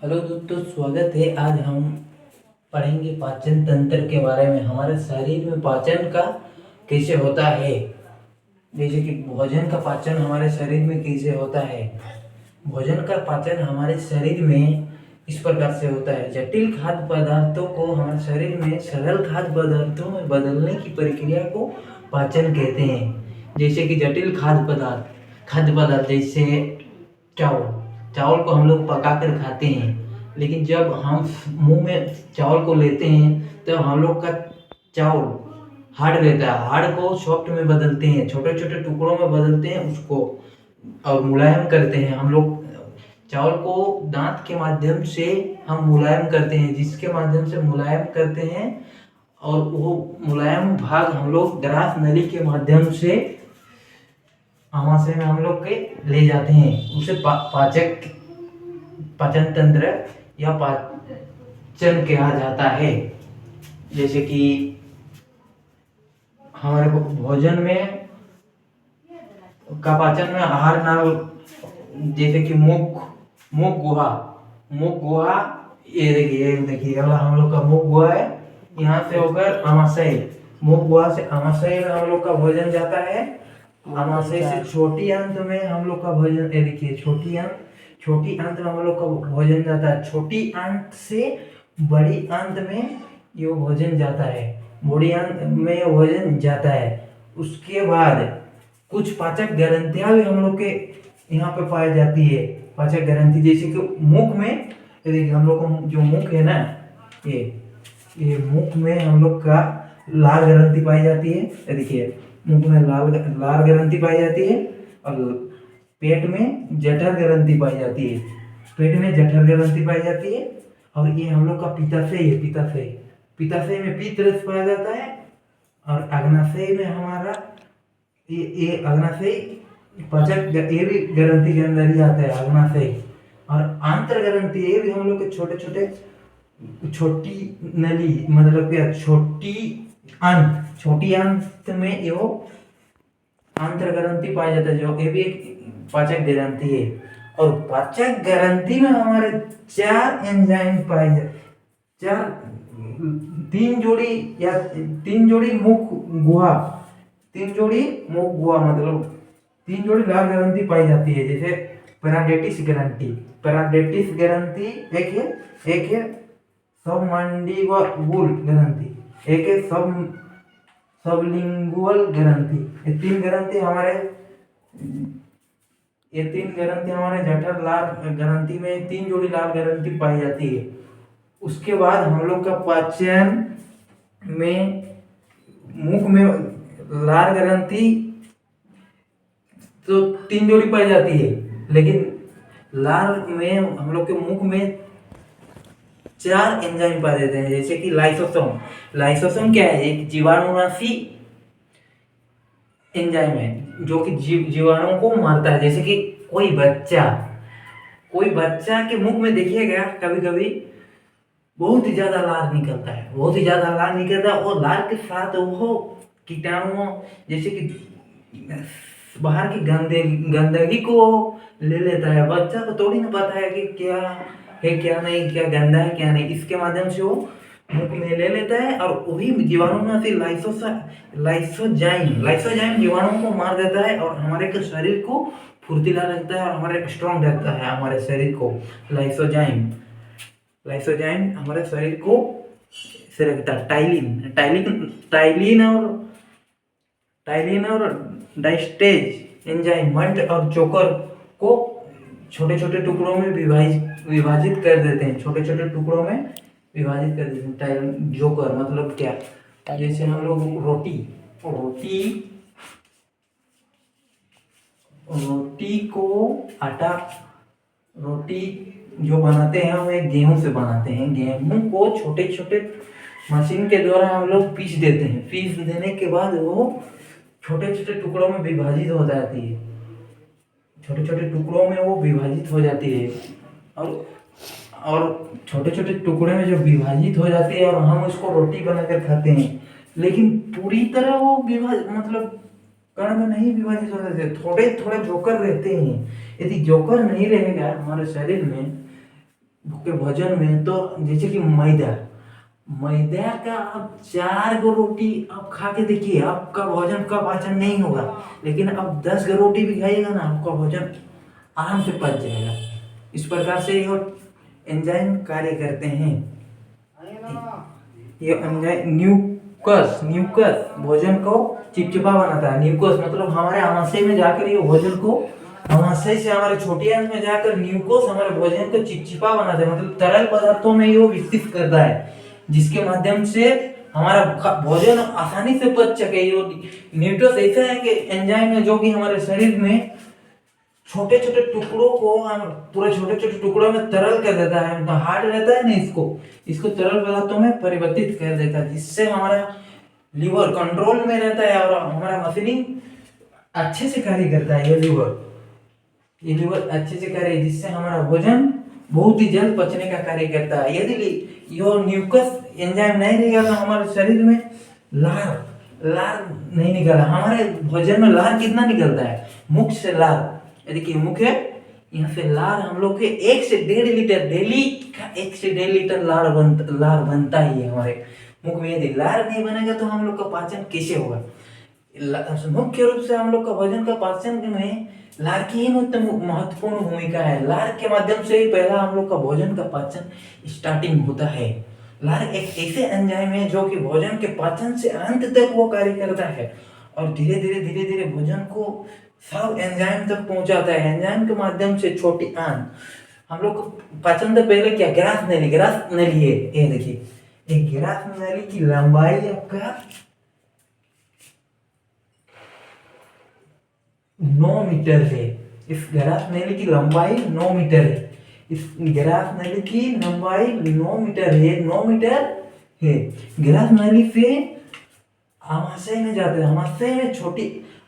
Hello दोस्तों, स्वागत है। आज हम पढ़ेंगे पाचन तंत्र के बारे में। हमारे शरीर में पाचन का कैसे होता है। जैसे कि भोजन का पाचन हमारे शरीर में कैसे होता है। भोजन का पाचन हमारे शरीर में इस प्रकार से होता है। जटिल खाद्य पदार्थों को हमारे शरीर में सरल खाद्य पदार्थों में बदलने की प्रक्रिया को पाचन कहते हैं। जैसे कि जटिल खाद्य पदार्थ जैसे चावल चावल को हम लोग पका कर खाते हैं, लेकिन जब हम मुंह में चावल को लेते हैं तो हम लोग का चावल हार्ड रहता है। हार्ड को सॉफ्ट में बदलते हैं, छोटे छोटे टुकड़ों में बदलते हैं उसको और मुलायम करते हैं। हम लोग चावल को दांत के माध्यम से हम मुलायम करते हैं, जिसके माध्यम से मुलायम करते हैं और वो मुलायम भाग हम लोग ग्रास नली के माध्यम से आमाशय में हम लोग के ले जाते हैं। उसे पाचन तंत्र या पाचन कहा जाता है। जैसे कि हमारे भोजन में पाचन में आहार नाल, जैसे कि मुख मुख गुहा ये देखिए अगला हम लोग का मुख गुहा है। यहाँ से होकर आमाशय, मुख गुहा से आमाशय में हम लोग का भोजन जाता है। आमाशय से छोटी आंत में हम लोग का भोजन, ये देखिए छोटी आंत में हम लोग का भोजन जाता है। छोटी आंत से बड़ी आंत में ये भोजन जाता है। बड़ी आंत में भोजन जाता है। उसके बाद कुछ पाचक ग्रंथियां भी हम लोग के यहाँ पे पाई जाती है। पाचक ग्रंथि जैसे कि मुख में, ये देखिए हम लोग को जो मुख है ना, ये मुख में हम लोग का लाल ग्रंथि पाई जाती है। ये देखिए मुख में लाल ग्रंथि पाई जाती है और पेट में जठर ग्रंथि पाई जाती है। पेट में जठर ग्रंथि पाई जाती है और ये हम लोग का पित्ताशय है। पित्ताशय में पित्त रस पाया जाता है और अग्नाशय में हमारा ये अग्नाशय पाचक, ये भी ग्रंथि के अंदर ही आता है अग्नाशय। और आंतर ग्रंथि ये भी हम लोग के छोटे छोटे छोटी नली, मतलब क्या छोटी अंत में यो आंतर ग्रंथि पाया जाता है, जो ये भी एक पाचक ग्रंथि है। और पाचक ग्रंथि में हमारे 4 एंजाइम पाए जाते। चार तीन जोड़ी मुख गुहा मतलब 3 जोड़ी लाल ग्रंथि पाई जाती है। जैसे पैराडाइटिस ग्रंथि एक है सबमंडिबुल ग्रंथि, एक है सबलिंगुअल ग्रंथि। ये तीन ग्रंथि हमारे जठर लाल ग्रंथि में 3 जोड़ी लाल ग्रंथि पाई जाती है। उसके बाद हम लोग का पाचन में मुख में लाल ग्रंथि तो 3 जोड़ी पाई जाती है, लेकिन लाल में हम लोग के मुख में 4 एंजाइम पाए जाते हैं। जैसे कि लाइसोसोम क्या है? एक जीवाणुनाशी एंजाइम है जो कि जीवाणुओं को मारता है। जैसे कि कोई बच्चा के मुख में देखिएगा कभी कभी बहुत ही ज्यादा लार निकलता है, और लार के साथ वो कीटाणुओं, जैसे कि बाहर की गंदगी को ले लेता है। बच्चा को थोड़ी ना पता है कि क्या है क्या नहीं, क्या गंदा है क्या नहीं। इसके माध्यम से वो मुख में ले लेता है और वही जीवाणुनाशी लाइसोजाइम जीवाणुओं को मार देता है और हमारे शरीर को फुर्तीला रखता है और हमारे स्ट्रांग रखता है। हमारे शरीर को लाइसोजाइम हमारे शरीर को से रखता है। टाइलिन और डाइस्टेज एंजाइम मंट और जोकर को छोटे छोटे टुकड़ों में विभाजित कर देते हैं। जोकर मतलब क्या? जैसे हम लोग रोटी को आटा, रोटी जो बनाते हैं हम एक गेहूं से बनाते हैं। गेहूं को छोटे छोटे मशीन के द्वारा हम लोग पीस देते हैं। पीस देने के बाद वो छोटे छोटे टुकड़ों में विभाजित हो जाती है। और छोटे छोटे टुकड़े में जब विभाजित हो जाती है और हम उसको रोटी बनाकर खाते हैं, लेकिन पूरी तरह वो मतलब कण में नहीं विभाजित हो जाते, थोड़े थोड़े जोकर रहते हैं। यदि जोकर नहीं रहेगा हमारे शरीर में के भोजन में तो जैसे कि मैदा, मैदा का आप 4 गो रोटी आप खा के देखिए, आपका भोजन का पाचन नहीं होगा। लेकिन आप 10 गो रोटी भी खाइएगा ना, आपका भोजन आराम से पच जाएगा। इस प्रकार से ये एंजाइम कार्य करते हैं। ये एंजाइम न्यूकस न्यूकस भोजन को चिपचिपा बनाता है। न्यूकस मतलब हमारे आमाशय में जाकर ये भोजन को, आमाशय से हमारे छोटी आंत में जाकर न्यूकोस हमारे भोजन को चिपचिपा बनाता है, मतलब तरल पदार्थों में ये विकसित करता है, जिसके माध्यम से हमारा भोजन आसानी से पच सके। ये न्यूट्रस ऐसा है कि एंजाइम है जो कि हमारे शरीर में छोटे छोटे टुकड़ों को हम पूरे छोटे छोटे टुकड़ों में तरल कर देता है। तो हार्ड रहता है ना, इसको तरल पदार्थों में परिवर्तित कर देता है, जिससे हमारा लीवर कंट्रोल में रहता है और हमारा मशीनिंग अच्छे से कार्य करता है। ये लीवर अच्छे से कार्य, जिससे हमारा भोजन बहुत ही जल्द पचने का कार्य करता है। यदि यो न्यूकस एंजाइम नहीं रहेगा तो हमारे शरीर में लार नहीं निकला। हमारे भोजन में लार कितना निकलता है? मुख से लार, देखिए मुख है, यहाँ से लार हम लोग के 1 से 1.5 लीटर डेली का 1 से 1.5 लीटर लार बनता ही है हमारे मुख में। यदि लार नहीं बनेगा तो हम लोग का पाचन कैसे होगा? मुख्य रूप से हम लोग का भोजन का पाचन में लार की ही महत्वपूर्ण भूमिका है। लार के माध्यम से ही पहला हम लोग का भोजन का पाचन स्टार्टिंग होता है। लार एक ऐसे एंजाइम है जो कि भोजन के पाचन से अंत तक वो कार्य करता है और धीरे धीरे भोजन को सब एंजाइम तक पहुंचाता है। एंजाइम के माध्यम से छोटी आंत, हम लोग पाचन से पहले क्या, ग्रास नली है। ये देखिए, एक ग्रास नली की लंबाई आपका 9 मीटर है। इस ग्रास नली की लंबाई 9 मीटर है। इस ग्रास नली की लंबाई 9 मीटर है, 9 मीटर है। ग्रास नली से आमाशय में जाते हैं।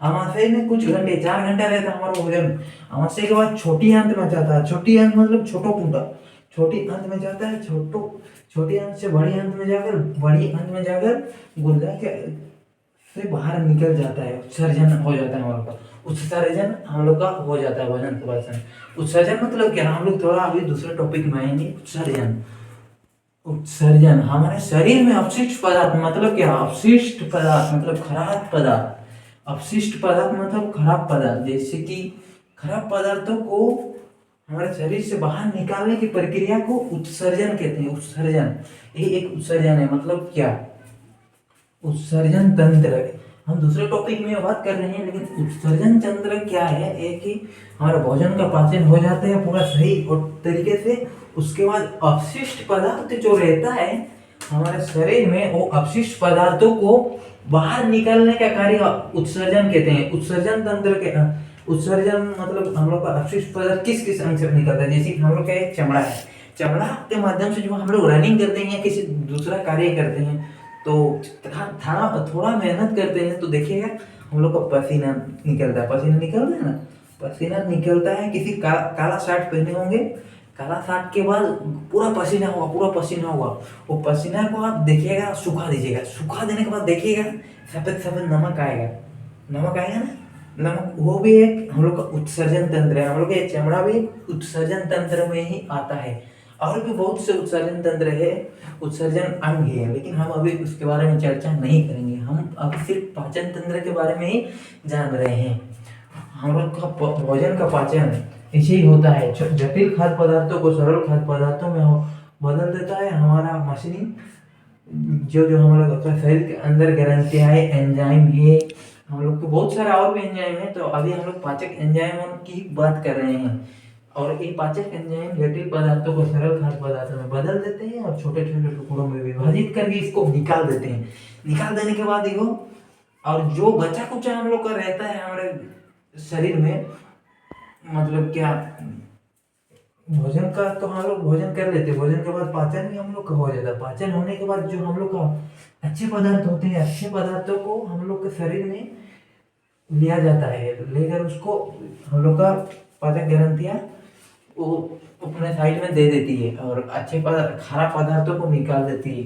आमाशय में कुछ घंटे, 4 घंटा रहता है हमारा भोजन। आमाशय के बाद छोटी आंत में जाता है। छोटी आंत मतलब छोटो कुंडा, छोटी आंत में जाता है। छोटी आंत से बड़ी आंत में जाकर गुर्दा के से बाहर निकल जाता है, उत्सर्जन हो जाता है हमारे पास। उत्सर्जन हम लोग का हो जाता है भोजन के पाचन। उत्सर्जन मतलब क्या, हम लोग थोड़ा अभी दूसरे टॉपिक में आएंगे। उत्सर्जन हमारे शरीर में अपशिष्ट पदार्थ मतलब क्या, अपशिष्ट पदार्थ मतलब खराब पदार्थ। अपशिष्ट पदार्थ मतलब खराब पदार्थ, जैसे कि खराब पदार्थों को हमारे शरीर से बाहर निकालने की प्रक्रिया को उत्सर्जन कहते हैं। उत्सर्जन, ये एक उत्सर्जन है। मतलब क्या, उत्सर्जन तंत्र। हम दूसरे टॉपिक में बात कर रहे हैं, लेकिन उत्सर्जन तंत्र क्या है? एक कि हमारा भोजन का पाचन हो जाता है पूरा सही और तरीके से। उसके बाद अपशिष्ट पदार्थ जो रहता है हमारे शरीर में, वो अपशिष्ट पदार्थों को बाहर निकालने का कार्य उत्सर्जन कहते हैं। उत्सर्जन तंत्र के उत्सर्जन मतलब हम लोग का अपशिष्ट पदार्थ किस अंग से निकलता है? जैसे हम लोग का एक चमड़ा है, चमड़ा के माध्यम से जो हम लोग रनिंग करते हैं या किसी दूसरा कार्य करते हैं तो थोड़ा मेहनत करते हैं तो देखिएगा हम लोग का पसीना निकलता है। पसीना निकलता है। किसी काला शर्ट पहने होंगे, काला शर्ट के बाद पूरा पसीना होगा। वो पसीना को आप देखिएगा, सुखा दीजिएगा। सुखा देने के बाद देखिएगा सफेद नमक आएगा ना, नमक, वो भी एक हम लोग का उत्सर्जन तंत्र है। हम लोग का चमड़ा भी उत्सर्जन तंत्र में ही आता है। और भी बहुत से उत्सर्जन तंत्र है, उत्सर्जन अंग है, लेकिन हम अभी उसके बारे में चर्चा नहीं करेंगे। हम अभी सिर्फ पाचन तंत्र के बारे में ही जान रहे हैं। हम लोग का भोजन का पाचन ऐसे ही होता है। जटिल खाद्य पदार्थों को सरल खाद्य पदार्थों में बदल देता है हमारा मशीनिंग। जो हम लोग अपने शरीर के अंदर ग्रंथियां है, एंजाइम है, हम लोग को बहुत सारा और भी एंजाइम है। तो अभी हम लोग पाचक एंजाइम की बात कर रहे हैं। और ये पाचक एंजाइम जटिल पदार्थों को सरल खाद्य पदार्थों में बदल देते हैं और छोटे छोटे टुकड़ों में विभाजित करके इसको निकाल देते हैं। निकाल देने के बाद देखो, और जो बचा कुचा हम लोग का रहता है हमारे शरीर में, मतलब क्या, भोजन का तो हम लोग भोजन कर लेते हैं। भोजन के बाद पाचन भी हम लोग का हो जाता है। पाचन होने के बाद जो हम लोग का अच्छे पदार्थ होते हैं, अच्छे पदार्थों को हम लोग के शरीर में लिया जाता है। लेकर उसको हम लोग का पाचक ग्रंथियां वो अपने साइड में दे देती है और अच्छे खराब पदार्थों को निकाल देती है।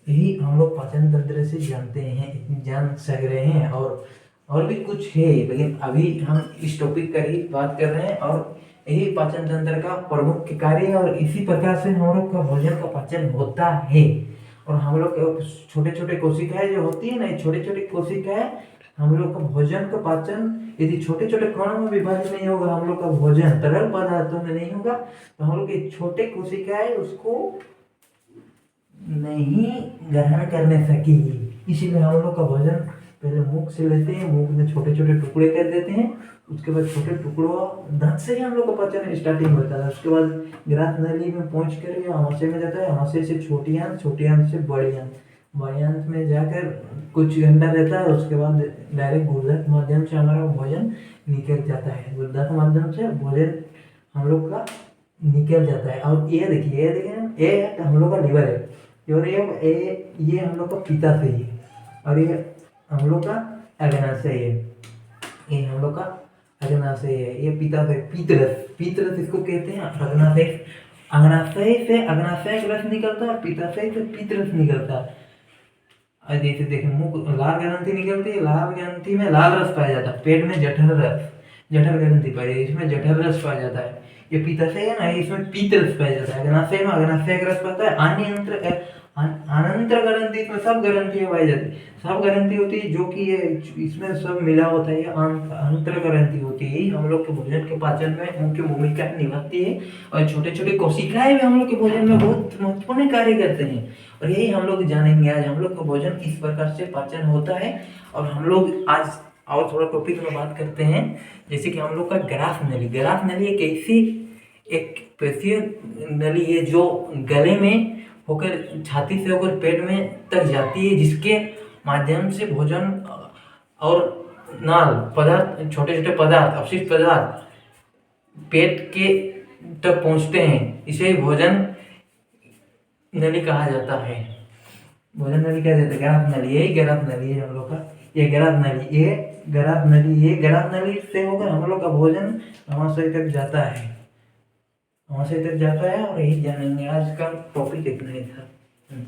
यही हम लोग पाचन तंत्र से जानते हैं, इतनी जान सक रहे हैं। और भी कुछ है, लेकिन अभी हम इस टॉपिक पर ही बात कर रहे हैं। और यही पाचन तंत्र का प्रमुख कार्य है और इसी प्रकार से हम लोग का भोजन का पाचन होता है। और हम लोग छोटे छोटे कोशिकाएं जो होती है ना, छोटे छोटे कोशिकाएं हम लोग का भोजन का पाचन यदि छोटे छोटे कणों में विभाजित नहीं होगा, हम लोग का भोजन तरल पदार्थों में नहीं होगा, तो हम लोग के छोटे कोशिकाएं उसको नहीं ग्रहण करने सकेगी। इसीलिए हम लोग का भोजन पहले मुख से लेते हैं, मुख में छोटे छोटे टुकड़े कर देते हैं, उसके बाद छोटे टुकड़ों दांत से ही हम लोग का पाचन स्टार्टिंग होता है। उसके बाद ग्रास नली में पहुंच कर आमाशय में जाता है, आमाशय से छोटी आंत से बड़ी आंत में जाकर कुछ घंटा रहता है। उसके बाद डायरेक्ट गुर्दा के माध्यम से हमारा भोजन निकल जाता है, गुर्दा के माध्यम से भोजन हम लोग का निकल जाता है। और ये देखिए ये हम लोग का लिवर है, और ये हम लोग का पित्ताशय है, और ये हम लोग का अग्नाशय है, ये हम लोग का अग्नाशय है, ये पित्ताशय पीतरस इसको कहते हैं। अग्नाशय से अग्नाशय रस निकलता है, पित्ताशय से पित्तरस निकलता है। और जैसे देखें मुख लाल ग्रंथि निकलती है, लाल ग्रंथि में लाल रस पाया जाता है, पेट में जठर ग्रंथि पाई जाती है, इसमें जठर रस पाया जाता है। ये पित्ताशय है ना, इसमें पीत रस पाया जाता है। अग्नाशय में अग्नाशय रस पाता है। अनंतर ग्रंथि इसमें सब ग्रंथियां पाई जाती है, सब ग्रंथि होती है जो कि ये इसमें सब मिला होता है, अंतर ग्रंथि होती है। हम लोग के भोजन के पाचन में मुख्य भूमिका निभाती है, और छोटे छोटे कोशिकाएं भी हम लोग के भोजन में बहुत महत्वपूर्ण कार्य करते हैं। और यही हम लोग जानेंगे आज, हम लोग का भोजन किस प्रकार से पाचन होता है। और हम लोग आज और थोड़ा टॉपिक में बात करते हैं, जैसे कि हम लोग का ग्रास नली एक पेशीय नली है जो गले में होकर छाती से होकर पेट में तक जाती है, जिसके माध्यम से भोजन और नाल पदार्थ, छोटे छोटे पदार्थ, अपशिष्ट पदार्थ पेट के तक पहुंचते हैं। इसे भोजन नली कहा जाता है। भोजन नली क्या जाता है? ग्रास नली। यही ग्रास नली है हम लोग का, ये ग्रास नली से होकर हम लोग का भोजन आमाशय तक जाता है, और यही जानेंगे। आज का टॉपिक इतना ही था। Thank you.